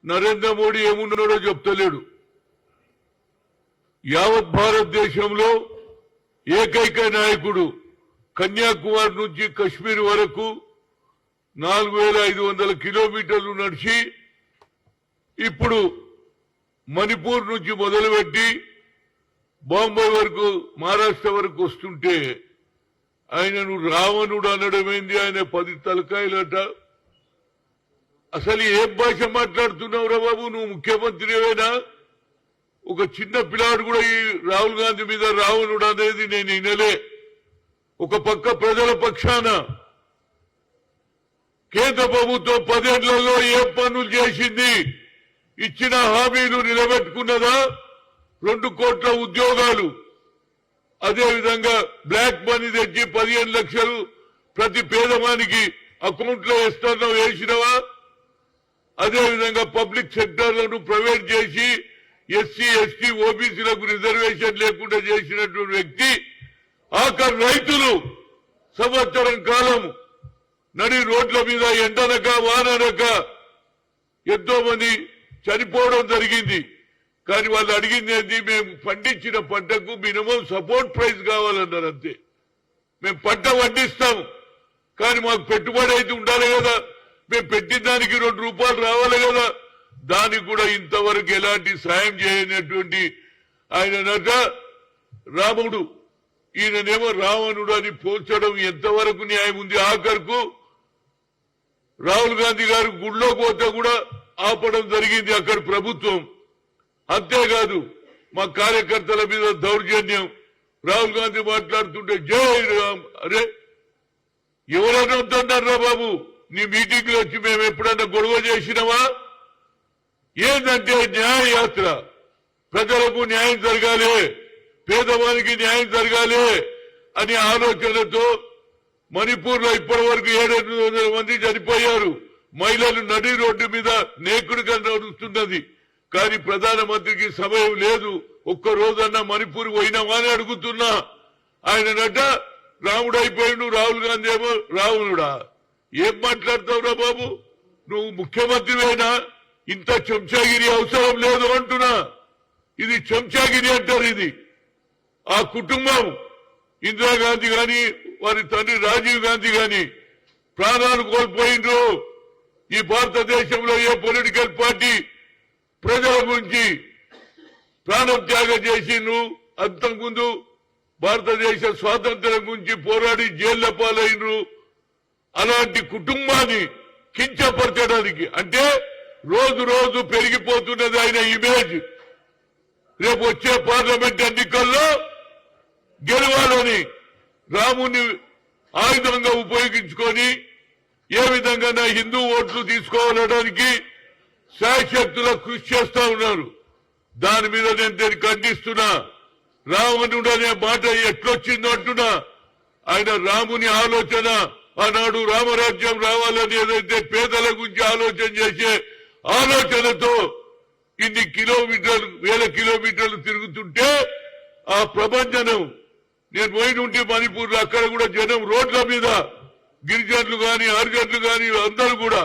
నరేంద్ర మోడీ ఏమున్నాడో చెప్తలేడు. యావత్ భారతదేశంలో ఏకైక నాయకుడు కన్యాకుమారి నుంచి కశ్మీర్ వరకు 4500 కిలోమీటర్లు నడిచి ఇప్పుడు మణిపూర్ నుంచి మొదలుపెట్టి బాంబే వరకు మహారాష్ట్ర వరకు వస్తుంటే ఆయనను రావణుడు అనడమేంది? ఆయన 10 తలకాయలట. అసలు ఏం భాష మాట్లాడుతున్నావురా బాబు? నువ్వు ముఖ్యమంత్రివేనా? ఒక చిన్న పిల్లాడు కూడా ఈ రాహుల్ గాంధీ మీద రావణుడు అనేది నేను వినలే. ఒక పక్క ప్రజల పక్షాన కేంద్ర ప్రభుత్వం 10 ఏళ్లలో ఏం పనులు చేసింది? ఇచ్చిన హామీలు నిలబెట్టుకున్నదా? 2 కోట్ల ఉద్యోగాలు, అదేవిధంగా బ్లాక్ మనీ తెచ్చి 15 లక్షలు ప్రతి పేదవానికి అకౌంట్ లో వేసినవా? అదేవిధంగా పబ్లిక్ సెక్టర్లను ప్రైవేట్ చేసి ఎస్సీ ఎస్టీ ఓబీసీలకు రిజర్వేషన్ లేకుండా చేసినటువంటి వ్యక్తి. ఆఖరు రైతులు సంవత్సరం కాలం నడి రోడ్ల మీద ఎండనక వాననక ఎంతో మంది చనిపోవడం జరిగింది. కానీ వాళ్ళు అడిగింది ఏంటి? మేము పండించిన పంటకు మినిమం సపోర్ట్ ప్రైస్ కావాలన్నారు. అంతే. మేము పంట పండిస్తాం, కానీ మాకు పెట్టుబడి అయితే ఉండాలి కదా. మేము పెట్టిన దానికి 2 రూపాయలు రావాలి కదా. దానికి కూడా ఇంతవరకు ఎలాంటి సాయం చేయనటువంటి ఆయననట రాముడు, ఈయననేమో రావణుడు అని పోల్చడం ఎంతవరకు న్యాయం ఉంది? ఆఖరుకు రాహుల్ గాంధీ గారు గుళ్ళో పోతే కూడా ఆపడం జరిగింది అక్కడ ప్రభుత్వం. అంతేకాదు మా కార్యకర్తల మీద దౌర్జన్యం. రాహుల్ గాంధీ మాట్లాడుతుంటే జై రామ్. అరే ఎవరైనా వద్దన్నారా బాబు? నీ మీటింగ్ లో వచ్చి మేము ఎప్పుడన్నా గొడవ చేసినావా? ఏంటంటే న్యాయ యాత్ర. ప్రజలకు న్యాయం జరగాలి, పేదవానికి న్యాయం జరగాలి అనే ఆలోచనతో మణిపూర్ లో ఇప్పటి వరకు 700 మంది చనిపోయారు. మహిళలు నడి రోడ్డు మీద నేకుడుగా నడుస్తున్నది. కానీ ప్రధానమంత్రికి సమయం లేదు. ఒక్క రోజన్నా మణిపూర్ పోయినామా అని అడుగుతున్నా. ఆయన నట రాముడు అయిపోయిండు, రాహుల్ గాంధీ ఏమో రావణుడా? ఏం మాట్లాడతావురా బాబు? నువ్వు ముఖ్యమంత్రివేనా? ఇంత చెంచాగిరి అవసరం లేదు అంటున్నా. ఇది చెంచాగిరి అంటారు. ఇది ఆ కుటుంబం ఇందిరాగాంధీ గాని వారి తండ్రి రాజీవ్ గాంధీ గాని ప్రాణాలు కోల్పోయిండ్రు. ఈ భారతదేశంలో ఏ పొలిటికల్ పార్టీ ప్రజల గురించి ప్రాణం త్యాగం చేసిండ్రు? అంతకుముందు భారతదేశ స్వాతంత్ర్యం గురించి పోరాడి జైళ్ల పాలైనరు. అలాంటి కుటుంబాన్ని కించపరచడానికి అంటే రోజు రోజు పెరిగిపోతున్నది ఆయన ఇమేజ్. రేపు వచ్చే పార్లమెంట్ ఎన్నికల్లో గెలవాలని రాముని ఆయుధంగా ఉపయోగించుకొని ఏ విధంగా హిందూ ఓట్లు తీసుకోవాలడానికి శాయశక్తుల కృషి చేస్తా ఉన్నారు. దాని మీద నేను దీన్ని ఖండిస్తున్నా. రావణుడు అనే మాట ఎట్లొచ్చిందో అంటున్నా. ఆయన రాముని ఆలోచన ఆనాడు రామరాజ్యం రావాలని ఏదైతే పేదల గురించి ఆలోచన చేసే ఆలోచనతో ఇన్ని కిలోమీటర్లు 1000 కిలోమీటర్లు తిరుగుతుంటే ఆ ప్రభంజనం. నేను పోయినుంటే మణిపూర్ లో అక్కడ కూడా జనం రోడ్ల మీద గిరిజనులు గాని హరిజనులు గాని అందరూ కూడా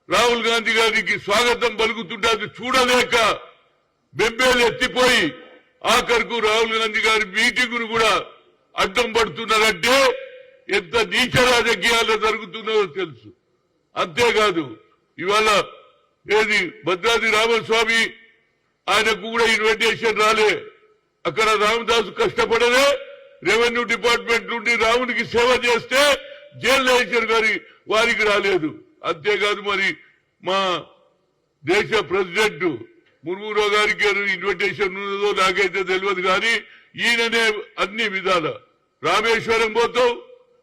రాహుల్ గాంధీ గారికి స్వాగతం పలుకుతుంటే అది చూడలేక బెంబేలు ఎత్తిపోయి ఆఖరుకు రాహుల్ గాంధీ గారి మీటింగ్ ను కూడా అడ్డం పడుతున్నారంటే ఎంత నీచ రాజకీయాలు జరుగుతున్నదో తెలుసు. అంతేకాదు ఇవాళ ఏది భద్రాద్రి రామస్వామి ఆయనకు కూడా ఇన్విటేషన్ రాలే. అక్కడ రామదాసు కష్టపడలే. రెవెన్యూ డిపార్ట్మెంట్ నుండి రామునికి సేవ చేస్తే జైలు వేసారు గారి వారికి రాలేదు. అంతేకాదు మరి మా దేశ ప్రెసిడెంట్ ముర్మురావు గారికి ఇన్విటేషన్ ఉన్నదో నాకైతే తెలియదు. కానీ ఈయననే అన్ని విధాల రామేశ్వరం పోతావు,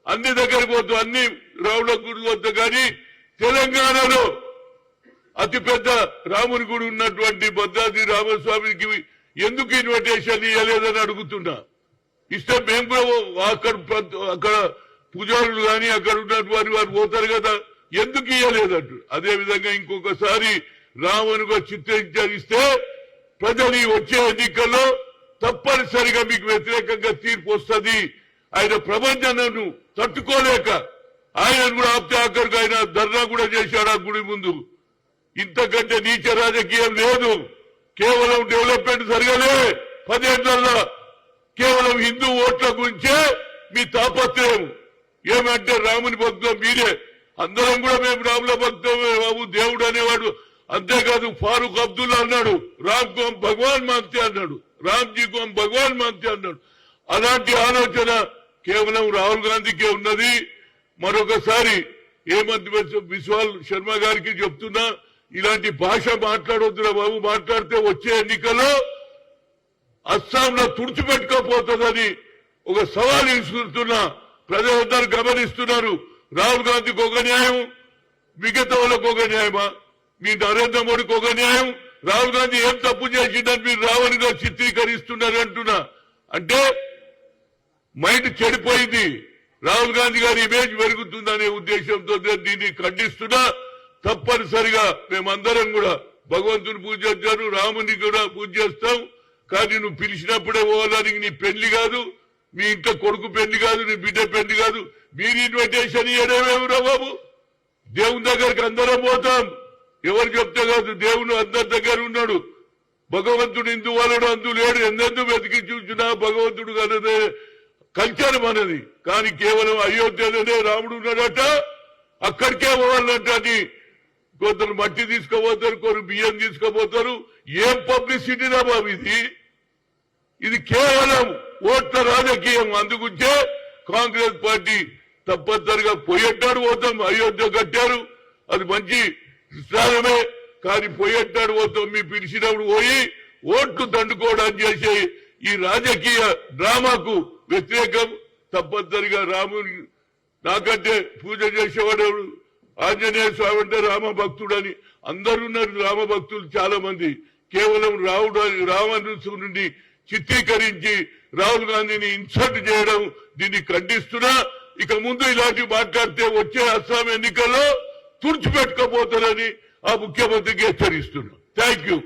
అన్ని దగ్గర పోతావు, అన్ని రావుల గుడి పోతావు. కానీ తెలంగాణలో అతిపెద్ద రాముని గుడి ఉన్నటువంటి భద్రాద్రి రామస్వామికి ఎందుకు ఇన్విటేషన్ ఇవ్వలేదని అడుగుతున్నా. ఇస్తే మేము కూడా అక్కడ పూజారులు కానీ అక్కడ ఉన్నటువంటి వారు పోతారు కదా, ఎందుకు ఇవ్వలేదంటు. అదేవిధంగా ఇంకొకసారి రామునిగా చిత్రీకరిస్తే ప్రజలు వచ్చే ఎన్నికల్లో తప్పనిసరిగా మీకు వ్యతిరేకంగా తీర్పు వస్తుంది. ఆయన ప్రపంచాన్ని తట్టుకోలేక ఆయన కూడా ఆప్తే ఆఖరికి ఆయన ధర్నా కూడా చేశాడు ఆ గుడి ముందు. ఇంతకంటే నీచ రాజకీయం లేదు. కేవలం డెవలప్మెంట్ జరగలే 10 ఏళ్లలో. కేవలం హిందూ ఓట్ల గురించే మీ తాపత్రయం. ఏమంటే రాముని భక్తులు మీరే, అందరం కూడా మేము రాముల భక్తులమే బాబు, దేవుడు అనేవాడు. అంతేకాదు ఫారూక్ అబ్దుల్లా అన్నాడు, రామ్ కోం భగవాన్ మాంతే అన్నాడు, రామ్జీ కోం భగవాన్ మాంతే అన్నాడు. అలాంటి ఆలోచన కేవలం రాహుల్ గాంధీకే ఉన్నది. మరొకసారి హేమంత్ బిస్వాల్ శర్మ గారికి చెప్తున్నా, ఇలాంటి భాష మాట్లాడొద్దురా బాబు. మాట్లాడితే వచ్చే ఎన్నికల్లో అస్సాంలో తుడిచిపెట్టుకోపోతుందని ఒక సవాల్ ఇస్తున్నా. ప్రజలందరూ గమనిస్తున్నారు. రాహుల్ గాంధీకి ఒక న్యాయం, మిగతా వాళ్ళకు ఒక న్యాయమా? మీ నరేంద్ర మోడీకి ఒక న్యాయం. రాహుల్ గాంధీ ఏం తప్పు చేసిందని మీరు రావణిగా చిత్రీకరిస్తున్నారు అంటున్నా. అంటే మైండ్ చెడిపోయింది. రాహుల్ గాంధీ గారి ఇమేజ్ పెరుగుతుందనే ఉద్దేశంతో దీన్ని ఖండిస్తున్నా. తప్పనిసరిగా మేమందరం కూడా భగవంతుని పూజ చేస్తాను, రాముని కూడా పూజ చేస్తాం. కానీ నువ్వు పిలిచినప్పుడే పోవాలని నీ పెళ్లి కాదు, మీ ఇంట్లో కొడుకు పెళ్లి కాదు, నీ బిడ్డ పెళ్లి కాదు. మీరు ఇన్విటేషన్ ఇవ్వడమేమిరా బాబు? దేవుని దగ్గరికి అందరం పోతాం. ఎవరు చెప్తే కాదు, దేవుడు అందరి దగ్గర ఉన్నాడు. భగవంతుడు ఇందు వాళ్ళడు అందు లేడు. ఎందెందు వెతికి చూసినా భగవంతుడు కలదే కల్చర్ మనది. కానీ కేవలం అయోధ్యలోనే రాముడు ఉన్నాడట, అక్కడికే పోవాలంట అని కొందరు మట్టి తీసుకుపోతారు, కొందరు బియ్యం తీసుకుపోతారు. ఏం పబ్లిసిటీ రా బాబు ఇది? ఇది కేవలం ఓట్ల రాజకీయం. అందుకుంటే కాంగ్రెస్ పార్టీ తప్పనిసరిగా పోయేటాడు పోతాం. అయోధ్య కట్టారు, అది మంచి స్థానమే. కానీ పోయేటాడు పోతాం. మీ పిలిచినప్పుడు పోయి ఓట్లు దండుకోవడానికి చేసే ఈ రాజకీయ డ్రామాకు వ్యతిరేకం. తప్పనిసరిగా రాముని నాకంటే పూజ చేసేవాడు ఆంజనేయ స్వామి అంటే రామ భక్తుడని అందరూ ఉన్నారు. రామ భక్తులు చాలా మంది. కేవలం రావణుడి నుండి చిత్రీకరించి రాహుల్ గాంధీని ఇన్సల్ట్ చేయడం, దీన్ని ఖండిస్తున్నా. ఇక ముందు ఇలాంటివి మాట్లాడితే వచ్చే అస్సాం ఎన్నికల్లో తుడిచిపెట్టుకోబోతారని ఆ ముఖ్యమంత్రికి హెచ్చరిస్తున్నా. Thank you.